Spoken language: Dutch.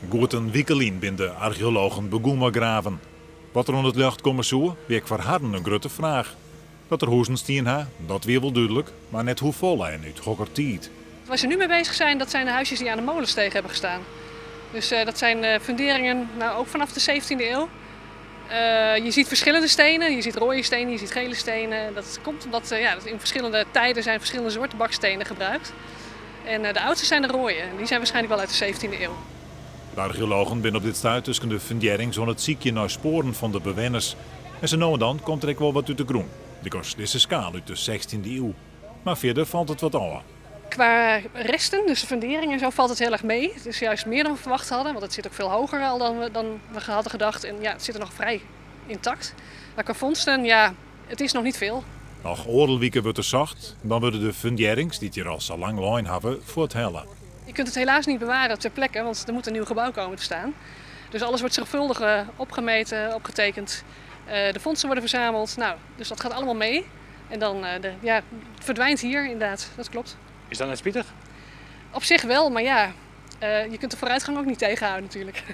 Goed een week bin de archeologen begonnen graven. Wat er onder het lucht komen zou, weer voor harden een grote vraag. Dat er huizen staan ha, dat weer wel duidelijk, maar net hoe vol en uit hokker tijd. Waar ze nu mee bezig zijn, dat zijn de huisjes die aan de molensteeg hebben gestaan. Dus dat zijn funderingen, nou, ook vanaf de 17e eeuw. Je ziet verschillende stenen, je ziet rode stenen, je ziet gele stenen. Dat komt omdat in verschillende tijden zijn verschillende soorten bakstenen gebruikt. En de oudste zijn de rode, en die zijn waarschijnlijk wel uit de 17e eeuw. De archeologen zijn op dit stuit tussen de fundering zo'n het ziekje naar sporen van de bewoners. En zo nou en dan komt er ook wel wat uit de groen. Die kost deze schaal uit de 16e eeuw. Maar verder valt het wat aan. Qua resten, dus de fundering en zo, valt het heel erg mee. Het is juist meer dan we verwacht hadden, want het zit ook veel hoger al dan we hadden gedacht. En ja, het zit er nog vrij intact. Maar qua vondsten, ja, het is nog niet veel. Nog oordelwieken wordt er zacht, dan worden de funderings, die het hier al zo lang lijn hebben, voor het helle. Je kunt het helaas niet bewaren ter plekke, want er moet een nieuw gebouw komen te staan. Dus alles wordt zorgvuldig opgemeten, opgetekend. De fondsen worden verzameld, nou, dus dat gaat allemaal mee. En dan het verdwijnt hier inderdaad, dat klopt. Is dat net spietig? Op zich wel, maar ja, je kunt de vooruitgang ook niet tegenhouden natuurlijk.